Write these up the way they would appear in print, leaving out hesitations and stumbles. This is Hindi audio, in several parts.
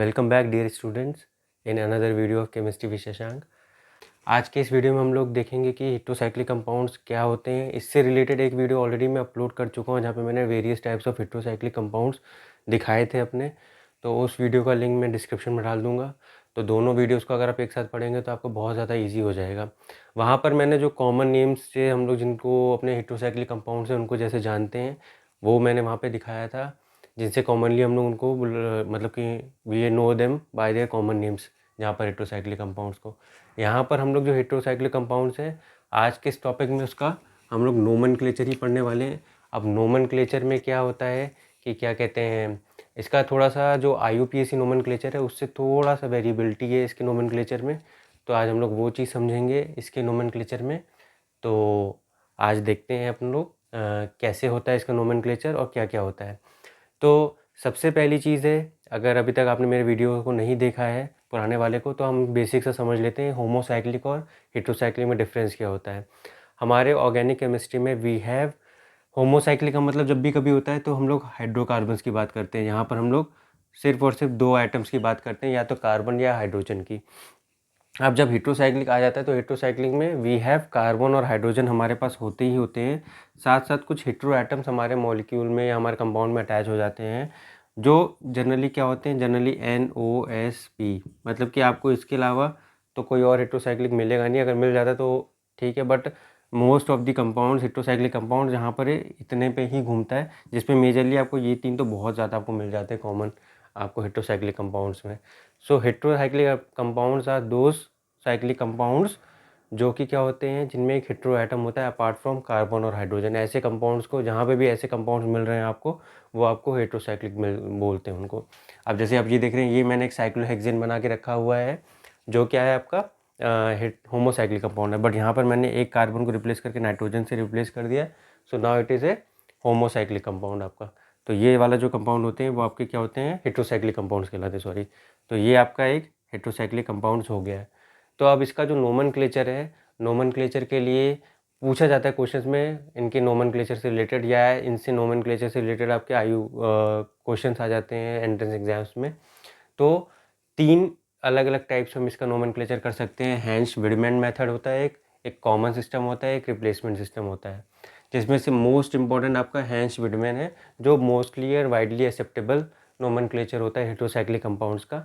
Welcome back dear students in another video of chemistry with Shashank. आज के इस वीडियो में हम लोग देखेंगे कि हेट्रोसाइक्लिक कंपाउंड्स क्या होते हैं। इससे रिलेटेड एक वीडियो ऑलरेडी मैं अपलोड कर चुका हूं जहां पे मैंने various types of heterocyclic compounds दिखाए थे अपने। तो उस वीडियो का लिंक मैं डिस्क्रिप्शन में डाल दूंगा। तो दोनों वीडियोज़ को अगर आप एक साथ पढ़ेंगे तो आपको बहुत ज़्यादा ईजी हो जाएगा। वहाँ पर मैंने जो कॉमन नेम्स से हम लोग जिनको अपने हेट्रोसाइक्लिक कंपाउंड्स हैं उनको जैसे जानते हैं वो मैंने वहाँ पर दिखाया था, जिनसे कॉमनली हम लोग उनको मतलब कि we know them by their common names. जहाँ पर हेट्रोसाइक्लिक कंपाउंड्स को यहाँ पर हम लोग जो हेट्रोसाइक्लिक कंपाउंड्स हैं आज के इस टॉपिक में उसका हम लोग नोमेनक्लेचर ही पढ़ने वाले हैं। अब नोमेनक्लेचर में क्या होता है कि क्या कहते हैं, इसका थोड़ा सा जो IUPAC नोमेनक्लेचर है उससे थोड़ा सा वेरिएबिलिटी है इसके नोमेनक्लेचर में। तो आज हम लोग वो चीज़ समझेंगे इसके नोमेनक्लेचर में। तो आज देखते हैं अपन लोग कैसे होता है इसका नोमेनक्लेचर और क्या क्या होता है। तो सबसे पहली चीज़ है, अगर अभी तक आपने मेरे वीडियो को नहीं देखा है पुराने वाले को, तो हम बेसिक से समझ लेते हैं होमोसाइक्लिक और हेट्रोसाइक्लिक में डिफरेंस क्या होता है। हमारे ऑर्गेनिक केमिस्ट्री में वी हैव होमोसाइक्लिक का मतलब जब भी कभी होता है तो हम लोग हाइड्रोकार्बन्स की बात करते हैं। यहाँ पर हम लोग सिर्फ और सिर्फ दो आइटम्स की बात करते हैं, या तो कार्बन या हाइड्रोजन की। अब जब हेट्रोसाइक्लिक आ जाता है तो हेट्रोसाइक्लिक में वी हैव कार्बन और हाइड्रोजन हमारे पास होते ही होते हैं, साथ साथ कुछ हेट्रो एटम्स हमारे मॉलिक्यूल में या हमारे कंपाउंड में अटैच हो जाते हैं, जो जनरली क्या होते हैं, जनरली NOSP। मतलब कि आपको इसके अलावा तो कोई और हेट्रोसाइक्लिक मिलेगा नहीं, अगर मिल जाता तो ठीक है, but most of the compounds heterocyclic compound जहाँ पर इतने पे ही घूमता है, जिसमें मेजरली आपको ये तीन तो बहुत ज़्यादा आपको मिल जाते हैं कॉमन आपको हेट्रोसाइक्लिक कंपाउंड्स में। So heterocyclic compounds are those cyclic compounds जो कि क्या होते हैं, जिनमें एक हेट्रो एटम होता है अपार्ट फ्रॉम कार्बन और हाइड्रोजन। ऐसे कंपाउंड्स को जहाँ पे भी ऐसे कंपाउंड्स मिल रहे हैं आपको, वो आपको हेट्रोसाइक्लिक बोलते हैं उनको। अब जैसे आप ये देख रहे हैं, ये मैंने एक साइक्लोहेक्सेन बना के रखा हुआ है जो क्या है आपका होमोसाइक्लिक कंपाउंड है, बट यहाँ पर मैंने एक कार्बन को रिप्लेस करके नाइट्रोजन से रिप्लेस कर दिया। So now it is a homocyclic compound आपका। तो ये वाला जो कंपाउंड होते हैं वो आपके क्या होते हैं, हेट्रोसाइक्लिक कंपाउंड्स कहलाते हैं, सॉरी। तो ये आपका एक हेट्रोसाइक्लिक कंपाउंड्स हो गया है। तो अब इसका जो नोमेनक्लेचर है, नोमेनक्लेचर के लिए पूछा जाता है क्वेश्चंस में इनके नोमेनक्लेचर से रिलेटेड, या इनसे नोमेनक्लेचर से रिलेटेड आपके क्वेश्चंस आ जाते हैं एंट्रेंस एग्जाम्स में। तो तीन अलग अलग टाइप्स हम इसका नोमेनक्लेचर कर सकते हैं। हैंस विडमैन मेथड होता है, एक कॉमन सिस्टम होता है, एक रिप्लेसमेंट सिस्टम होता है, जिसमें से मोस्ट इंपॉर्टेंट आपका हैंस विडमैन है, जो मोस्टली और वाइडली एक्सेप्टेबल नोमेनक्लेचर होता है हेट्रोसाइक्लिक कंपाउंड्स का।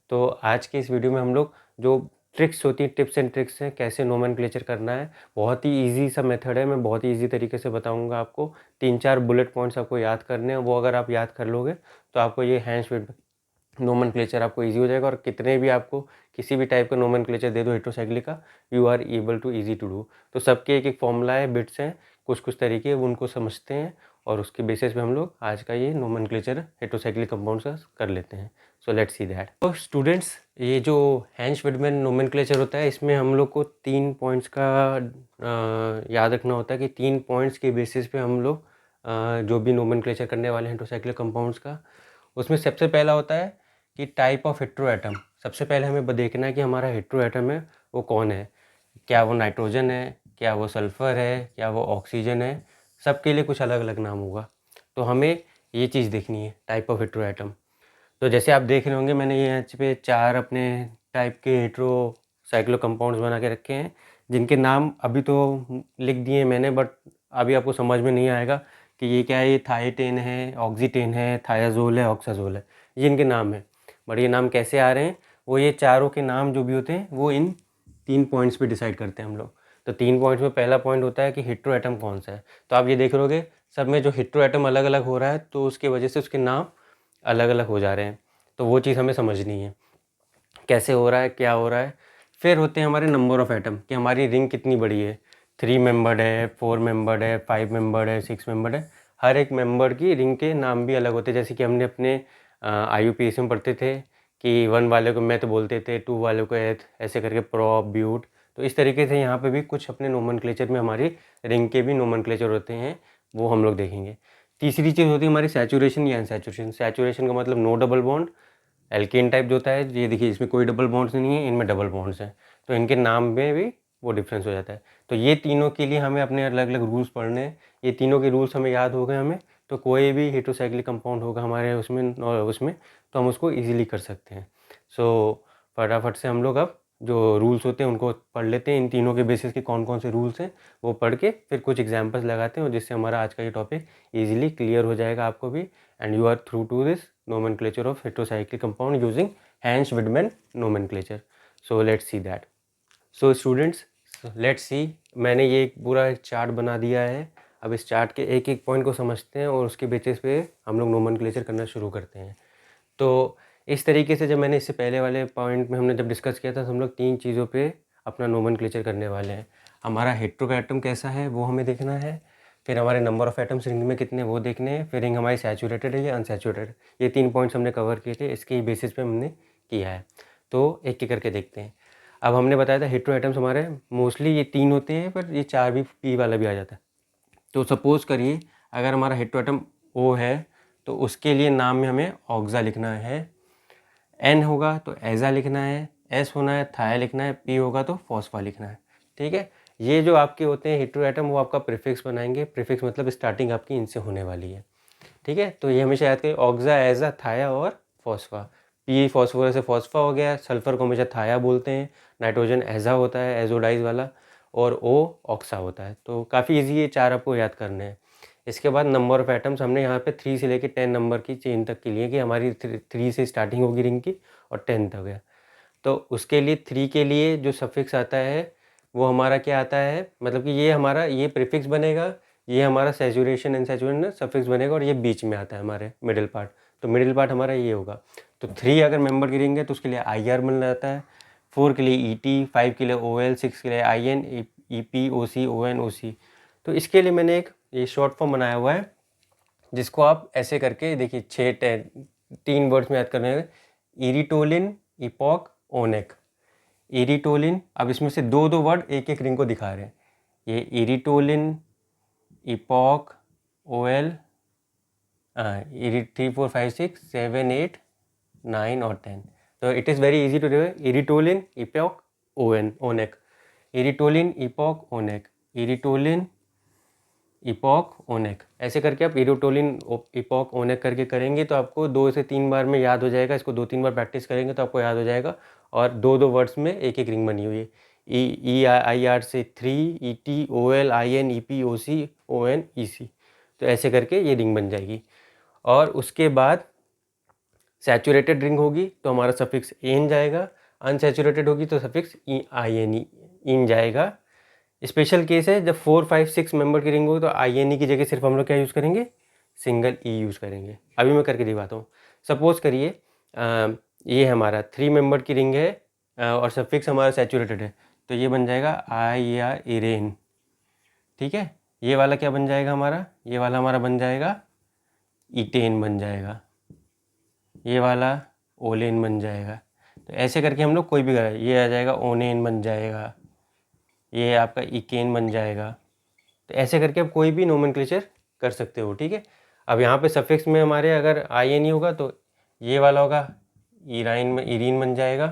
तो आज के इस वीडियो में हम लोग जो ट्रिक्स होती हैं, टिप्स एंड ट्रिक्स हैं कैसे नोमेनक्लेचर करना है, बहुत ही इजी सा मेथड है, मैं बहुत ही इजी तरीके से बताऊंगा आपको। 3-4 बुलेट पॉइंट्स आपको याद करने हैं, वो अगर आप याद कर लोगे तो आपको ये हैंस नोमेनक्लेचर आपको इजी हो जाएगा। और कितने भी आपको किसी भी टाइप का नोमेनक्लेचर दे दो हेट्रोसाइक्लिक का, you are able to easy to do. तो सबके एक एक फॉर्मूला है, बिट्स हैं, कुछ कुछ तरीके वो उनको समझते हैं, और उसके बेसिस पे हम लोग आज का ये नोमेनक्लेचर हेट्रोसाइक्लिक कंपाउंड्स का कर लेते हैं। सो लेट्स सी दैट। तो स्टूडेंट्स, ये जो हैंस विडमैन नोमेनक्लेचर होता है, इसमें हम लोग को 3 पॉइंट्स का याद रखना होता है कि 3 पॉइंट्स के बेसिस पे हम लोग जो भी नोमेनक्लेचर करने वाले हैं हेट्रोसाइक्लिक कंपाउंड्स का, उसमें सबसे पहला होता है कि टाइप ऑफ हेट्रो एटम। सबसे पहले हमें देखना है कि हमारा हेट्रो एटम है वो कौन है, क्या वो नाइट्रोजन है, क्या वो सल्फ़र है, क्या वो ऑक्सीजन है। सबके लिए कुछ अलग अलग नाम होगा, तो हमें ये चीज़ देखनी है टाइप ऑफ हेट्रो एटम। तो जैसे आप देख रहे होंगे, मैंने ये यहाँ पे 4 अपने टाइप के हेट्रो साइक्लो कंपाउंड्स बना के रखे हैं, जिनके नाम अभी तो लिख दिए मैंने, बट अभी आपको समझ में नहीं आएगा कि ये क्या है। ये थाईटेन है, ऑक्सीटेन है, थायाजोल है, ऑक्साजोल है, ये इनके नाम है। बट ये नाम कैसे आ रहे हैं, वो ये चारों के नाम जो भी होते हैं वो इन 3 पॉइंट्स पे डिसाइड करते हैं हम लोग। तो 3 पॉइंट्स में पहला पॉइंट होता है कि हेट्रो एटम कौन सा है। तो आप ये देख रहोगे सब में जो हेट्रो एटम अलग अलग हो रहा है, तो उसकी वजह से उसके नाम अलग अलग हो जा रहे हैं। तो वो चीज़ हमें समझनी है कैसे हो रहा है, क्या हो रहा है। फिर होते हैं हमारे नंबर ऑफ़ एटम, कि हमारी रिंग कितनी बड़ी है, 3 मेंबर्ड है, 4 मेंबर्ड है, 5 मेंबर्ड है, 6 मेंबर्ड है। हर एक मेंबर की रिंग के नाम भी अलग होते हैं। जैसे कि हमने अपने IUPAC में पढ़ते थे कि 1 वाले को मेथ बोलते थे, 2 वाले को एथ, ऐसे करके प्रोप, ब्यूट। तो इस तरीके से यहाँ पे भी कुछ अपने नोमेनक्लेचर में हमारी रिंग के भी नोमेनक्लेचर होते हैं, वो हम लोग देखेंगे। तीसरी चीज़ होती है हमारी सैचुरेशन या अनसैचुरेशन। सैचुरेशन का मतलब no double bond. Alkane type जो होता है, ये देखिए इसमें कोई डबल बॉन्ड्स नहीं है, इनमें डबल बॉन्ड्स हैं, तो इनके नाम में भी वो डिफरेंस हो जाता है। तो ये तीनों के लिए हमें अपने अलग अलग रूल्स पढ़ने हैं। ये तीनों के रूल्स हमें याद हो गए हमें, तो कोई भी हेटेरोसाइक्लिक कंपाउंड होगा हमारे उसमें तो हम उसको ईजिली कर सकते हैं। सो फटाफट से हम लोग अब जो रूल्स होते हैं उनको पढ़ लेते हैं। इन तीनों के बेसिस के कौन कौन से रूल्स हैं वो पढ़ के फिर कुछ एग्जांपल्स लगाते हैं, और जिससे हमारा आज का ये टॉपिक इजीली क्लियर हो जाएगा आपको भी, and you are through to this nomenclature of heterocyclic compound using Hantzsch Widman nomenclature. So let's see that. So students, let's see, मैंने ये एक पूरा चार्ट बना दिया है। अब इस चार्ट के एक एक पॉइंट को समझते हैं और उसके बेसिस पे हम लोग नोमेनक्लेचर करना शुरू करते हैं। तो इस तरीके से जब मैंने इससे पहले वाले पॉइंट में हमने जब डिस्कस किया था तो हम लोग 3 चीज़ों पे अपना नोमेनक्लेचर करने वाले हैं। हमारा हेटेरो एटम कैसा है वो हमें देखना है, फिर हमारे नंबर ऑफ़ एटम्स रिंग में कितने वो देखने हैं, फिर रिंग हमारी सैचुरेटेड है या अनसैचुरेटेड। ये 3 पॉइंट्स हमने कवर किए थे, इसके बेसिस पे हमने किया है। तो एक एक करके देखते हैं। अब हमने बताया था हेटेरो एटम्स हमारे मोस्टली ये 3 होते हैं, पर ये 4 भी पी वाला भी आ जाता है। तो सपोज़ करिए अगर हमारा हेटेरो एटम ओ है तो उसके लिए नाम में हमें ऑक्सा लिखना है, एन होगा तो एजा लिखना है, एस होना है थाया लिखना है, पी होगा तो फॉस्फा लिखना है। ठीक है, ये जो आपके होते हैं हेटेरो एटम वो आपका प्रीफिक्स बनाएंगे। प्रीफिक्स मतलब स्टार्टिंग आपकी इनसे होने वाली है। ठीक है, तो ये हमेशा याद करिए, ऑक्सा, एजा, थाया और फॉस्फा। पी फॉस्फोरस से फॉस्फा हो गया, सल्फर को हमेशा थाया बोलते हैं, नाइट्रोजन एजा होता है एजोडाइज वाला, और ओ ऑक्सा होता है। तो काफ़ी ईजी ये 4 आपको याद करने हैं। इसके बाद नंबर ऑफ़ एटम्स हमने यहाँ पे 3 से लेके 10 नंबर की चेन तक के लिए कि हमारी 3 से स्टार्टिंग होगी रिंग की और 10 तक है। तो उसके लिए 3 के लिए जो सफिक्स आता है वो हमारा क्या आता है, मतलब कि ये हमारा ये प्रीफिक्स बनेगा, ये हमारा सैचुरेशन अनसैचुरेशन सफिक्स बनेगा, और ये बीच में आता है हमारे मिडिल पार्ट। तो मिडिल पार्ट हमारा ये होगा। तो 3 अगर मेंबर की रिंग है तो उसके लिए IR बन जाता है, 4 के लिए ET, 5 के लिए OL, 6 के लिए IN, EP, OC, ON, OC। तो इसके लिए मैंने एक ये शॉर्ट फॉर्म बनाया हुआ है जिसको आप ऐसे करके देखिए 3 वर्ड्स में याद करने हैं। इरिटोलिन, इपॉक, ओनेक। इरिटोलिन, अब इसमें से 2-2 वर्ड एक एक रिंग को दिखा रहे हैं। ये इरिटोलिन, इपॉक, OL, 3, 4, 5, 6, 7, 8, 9 और 10। तो it is very easy to remember. इरिटोलिन, इपॉक, ओनेक। इरिटोलिन, इपॉक, ओनेक। इरिटोलिन, इपॉक, ओनेक, ऐसे करके आप इरिटोलिन, इपॉक, ओनेक करके करेंगे तो आपको 2 से 3 बार में याद हो जाएगा। इसको 2-3 बार प्रैक्टिस करेंगे तो आपको याद हो जाएगा। और 2-2 वर्ड्स में एक एक रिंग बनी हुई है। EIR से 3, ET, OL, IN, EP, OC, ON, EC। तो ऐसे करके ये रिंग बन जाएगी। और उसके बाद सैचुरेटेड रिंग होगी तो हमारा सफिक्स एन जाएगा, अनसैचुरेटेड होगी तो सफिक्स INE, इन जाएगा। स्पेशल केस है जब 4, 5, 6 मेंबर की रिंग होगी तो INE की जगह सिर्फ हम लोग क्या यूज़ करेंगे, सिंगल E यूज़ करेंगे। अभी मैं करके दिखाता हूँ। सपोज़ करिए ये हमारा 3 मेंबर की रिंग है और सफिक्स हमारा सैचुरेटेड है, तो ये बन जाएगा IR, इरेन। ठीक है, ये वाला क्या बन जाएगा हमारा, ये वाला हमारा बन जाएगा इटेन बन जाएगा, ये वाला ओलेन बन जाएगा। तो ऐसे करके हम लोग कोई भी करें, ये आ जाएगा ओनेन बन जाएगा, ये आपका इकेन बन जाएगा। तो ऐसे करके आप कोई भी नोमेनक्लेचर कर सकते हो। ठीक है, अब यहाँ पे सफिक्स में हमारे अगर INE होगा तो ये वाला होगा इराइन में इरीन बन जाएगा।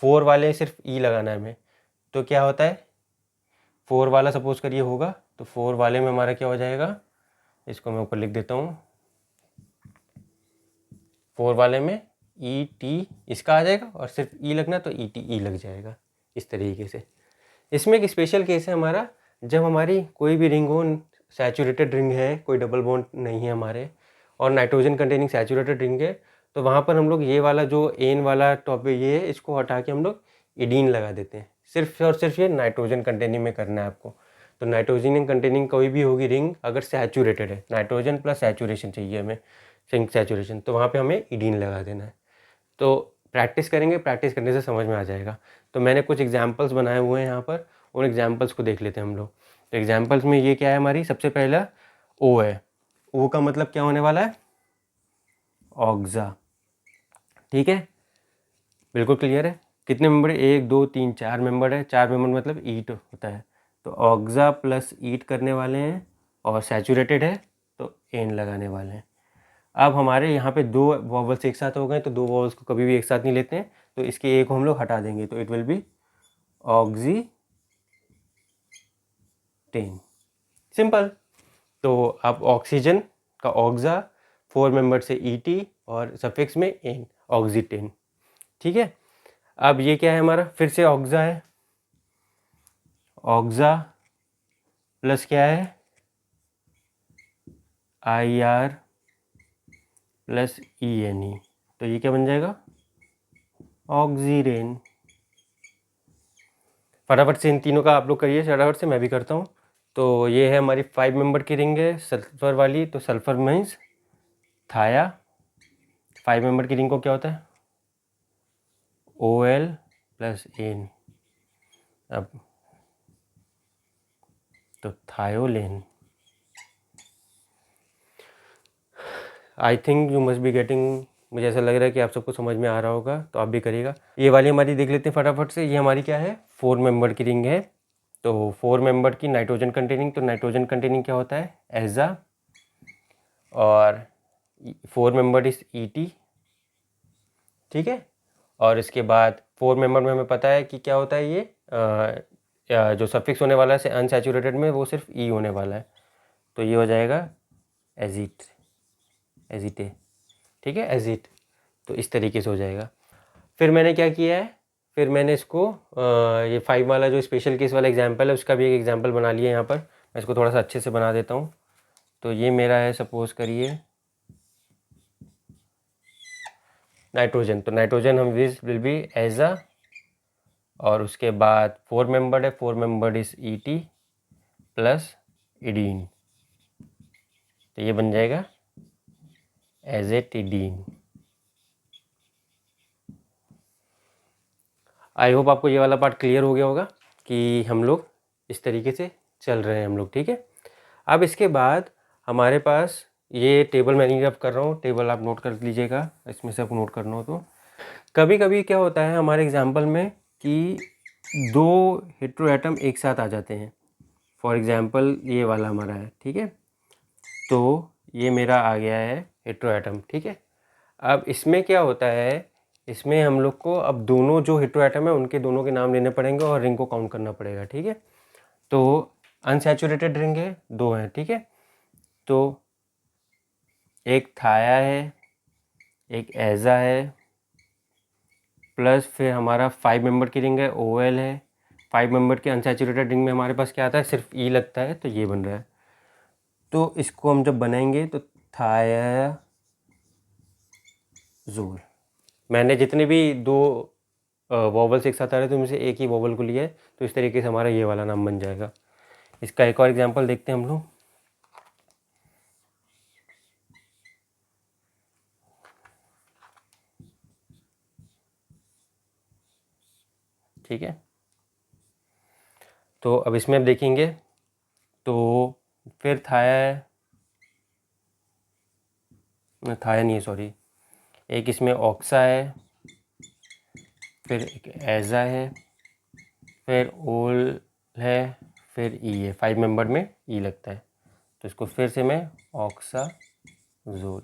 4 वाले सिर्फ E लगाना है हमें, तो क्या होता है 4 वाला सपोज करिए होगा तो 4 वाले में हमारा क्या हो जाएगा, इसको मैं ऊपर लिख देता हूँ। 4 वाले में ET इसका आ जाएगा और सिर्फ E लगना तो ETE लग जाएगा इस तरीके से। इसमें एक स्पेशल केस है हमारा, जब हमारी कोई भी रिंग हो, सैचुरेटेड रिंग है, कोई डबल बॉन्ड नहीं है हमारे, और नाइट्रोजन कंटेनिंग सैचुरेटेड रिंग है, तो वहाँ पर हम लोग ये वाला जो एन वाला टॉपिक ये है इसको हटा के हम लोग इडीन लगा देते हैं। सिर्फ और सिर्फ ये नाइट्रोजन कंटेनिंग में करना है आपको। तो नाइट्रोजन कंटेनिंग कोई भी होगी रिंग अगर सैचुरेटेड है, नाइट्रोजन प्लस सैचुरेशन चाहिए हमें, सिंक सैचुरेशन, तो वहाँ पर हमें इडीन लगा देना है। तो प्रैक्टिस करेंगे, प्रैक्टिस करने से समझ में आ जाएगा। तो मैंने कुछ एग्जांपल्स बनाए हुए हैं यहाँ पर, उन एग्जांपल्स को देख लेते हैं हम लोग। तो एग्जांपल्स में ये क्या है, हमारी सबसे पहला ओ है। ओ का मतलब क्या होने वाला है, ऑक्सा। ठीक है, बिल्कुल क्लियर है। कितने मेंबर है, 1, 2, 3, 4 मेंबर है। 4 मेंबर मतलब ईट होता है, तो ऑक्सा प्लस ईट करने वाले हैं, और सैचुरेटेड है तो एन लगाने वाले हैं। अब हमारे यहाँ पे 2 वॉवल्स एक साथ हो गए, तो 2 वॉवल्स को कभी भी एक साथ नहीं लेते हैं, तो इसके एक को हम लोग हटा देंगे, तो इट विल बी ऑक्सीटेन। सिंपल। तो अब ऑक्सीजन का ऑक्सा, 4 मेंबर से ईटी और सफिक्स में एन, ऑक्सीटेन। ठीक है, अब ये क्या है हमारा, फिर से ऑक्सा है, ऑक्सा प्लस क्या है IR प्लस ENE, तो ये क्या बन जाएगा ऑक्सीरेन। फटाफट से इन तीनों का आप लोग करिए, फटाफट से मैं भी करता हूँ। तो ये है हमारी 5 मेंबर की रिंग है सल्फर वाली, तो सल्फर मीन्स थाया। 5 मेंबर की रिंग को क्या होता है OL प्लस एन, अब तो thiolane. I think you must be getting, मुझे ऐसा लग रहा है कि आप सबको समझ में आ रहा होगा, तो आप भी करिएगा। ये वाली हमारी देख लेते हैं फटाफट से। ये हमारी क्या है 4 मेंबर की रिंग है, तो 4 मेंबर की नाइट्रोजन कंटेनिंग, तो नाइट्रोजन कंटेनिंग क्या होता है एजा, और 4 मेंबर इस ET। ठीक है, और इसके बाद 4 मेंबर में हमें पता है कि क्या होता है ये जो सफिक्स होने वाला है अनसैचुरेटेड में वो सिर्फ E होने वाला है, तो ये हो जाएगा एजिट, एजिटे। ठीक है, एजिट, तो इस तरीके से हो जाएगा। फिर मैंने क्या किया है, फिर मैंने इसको ये 5 वाला जो स्पेशल केस वाला एग्जांपल है उसका भी एक एग्जांपल बना लिया यहाँ पर। मैं इसको थोड़ा सा अच्छे से बना देता हूँ। तो ये मेरा है, सपोज करिए नाइट्रोजन, तो नाइट्रोजन हम विल बी एजा, और उसके बाद 4 मेंबर्ड है, 4 मेंबर्ड इस ET प्लस इडीन, तो ये बन जाएगा एजेटिडीन। आई होप आपको ये वाला पार्ट क्लियर हो गया होगा कि हम लोग इस तरीके से चल रहे हैं हम लोग। ठीक है, अब इसके बाद हमारे पास ये टेबल मैं नहीं अब कर रहा हूँ, टेबल आप नोट कर लीजिएगा, इसमें से आपको नोट करना हो तो। कभी कभी क्या होता है हमारे एग्जाम्पल में कि 2 हेटेरो एटम एक साथ आ जाते हैं। फॉर एग्जाम्पल ये वाला हमारा है, ठीक है, तो ये मेरा आ गया है हेटेरो एटम। ठीक है, अब इसमें क्या होता है, इसमें हम लोग को अब दोनों जो हेटेरो एटम है उनके दोनों के नाम लेने पड़ेंगे और रिंग को काउंट करना पड़ेगा। ठीक है, तो अनसैचुरेटेड रिंग है, 2 हैं। ठीक है, तो एक थाया है, एक एजा है, प्लस फिर हमारा 5 मेंबर की रिंग है OL है। 5 मेंबर की अनसैचुरेटेड रिंग में हमारे पास क्या आता है, सिर्फ E लगता है, तो ये बन रहा है। तो इसको हम जब बनाएंगे तो थायाजोल, मैंने जितने भी 2 वॉवल्स एक साथ आ रहे थे उनमें से एक ही वॉवल को लिया है, तो इस तरीके से हमारा ये वाला नाम बन जाएगा। इसका एक और एग्जांपल देखते हैं हम लोग। ठीक है, तो अब इसमें अब देखेंगे तो फिर थाया नहीं है, सॉरी, एक इसमें ऑक्सा है, फिर एक एजा है, फिर ओल है, फिर ई है। 5 मेंबर में ई लगता है, तो इसको फिर से मैं ऑक्साजोल।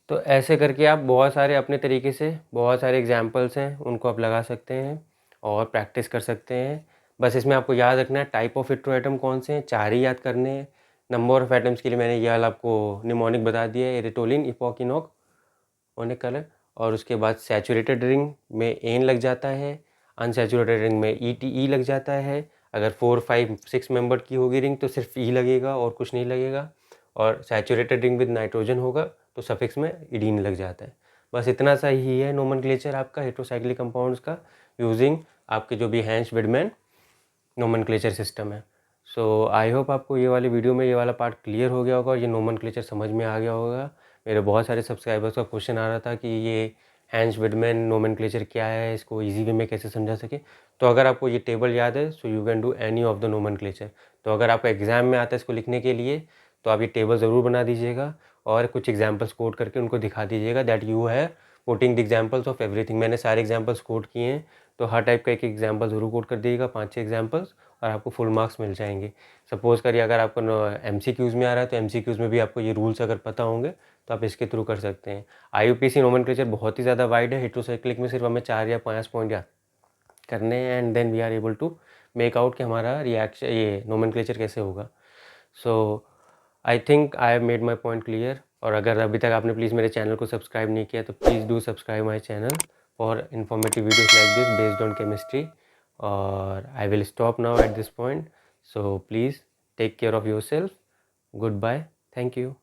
तो ऐसे करके आप बहुत सारे अपने तरीके से बहुत सारे एग्जाम्पल्स हैं उनको आप लगा सकते हैं और प्रैक्टिस कर सकते हैं। बस इसमें आपको याद रखना है टाइप ऑफ हेटेरो एटम कौन से हैं, 4 ही याद करने हैं। नंबर ऑफ एटम्स के लिए मैंने ये वाला आपको निमोनिक बता दिया है, एरिटोलिन, इपोकिनोक, ओनिक कलर। और उसके बाद सैचुरेटेड रिंग में एन लग जाता है, अनसैचुरेटेड रिंग में ई लग जाता है। अगर 4, 5, 6 मेंबर की होगी रिंग तो सिर्फ ई लगेगा और कुछ नहीं लगेगा। और सैचुरेटेड रिंग विद नाइट्रोजन होगा तो सफिक्स में इडीन लग जाता है। बस इतना सा ही है नोमेनक्लेचर आपका हेटेरोसाइक्लिक कंपाउंड्स का, यूजिंग आपके जो भी हैंस विडमैन नोमेनक्लेचर सिस्टम है। सो आई होप आपको ये वाली वीडियो में ये वाला पार्ट क्लियर हो गया होगा और ये नोमेनक्लेचर समझ में आ गया होगा। मेरे बहुत सारे सब्सक्राइबर्स का क्वेश्चन आ रहा था कि ये हैंस विडमैन नोमेनक्लेचर क्या है, इसको इजी वे में कैसे समझा सके। तो अगर आपको ये टेबल याद है so you can do any of the nomenclature. तो अगर आपका एग्ज़ाम में आता है इसको लिखने के लिए तो आप ये टेबल ज़रूर बना दीजिएगा और कुछ एग्जाम्पल्स कोट करके उनको दिखा दीजिएगा दैट यू है coating the examples of everything. मैंने सारे एग्जाम्पल्स कोट किए हैं, तो हर टाइप का एक एग्जाम्पल ज़रूर कोट कर दीजिएगा, 5-6 एग्जाम्पल्स, और आपको फुल मार्क्स मिल जाएंगे। सपोज़ करिए अगर आपको MCQs में आ रहा है तो MCQs में भी आपको ये रूल्स अगर पता होंगे तो आप इसके थ्रू कर सकते हैं। IUPAC नोमेनक्लेचर बहुत ही ज़्यादा वाइड है, हेटेरोसाइक्लिक में सिर्फ हमें 4 या 5 पॉइंट याद करने हैं and then we are able to make out कि हमारा रिएक्शन ये नोमेनक्लेचर कैसे होगा। So I think I have made my point clear. और अगर अभी तक आपने प्लीज़ मेरे चैनल को सब्सक्राइब नहीं किया तो please do subscribe my channel for informative videos like this based on chemistry. और I will stop now at this point, so please take care of yourself. Goodbye. Thank you.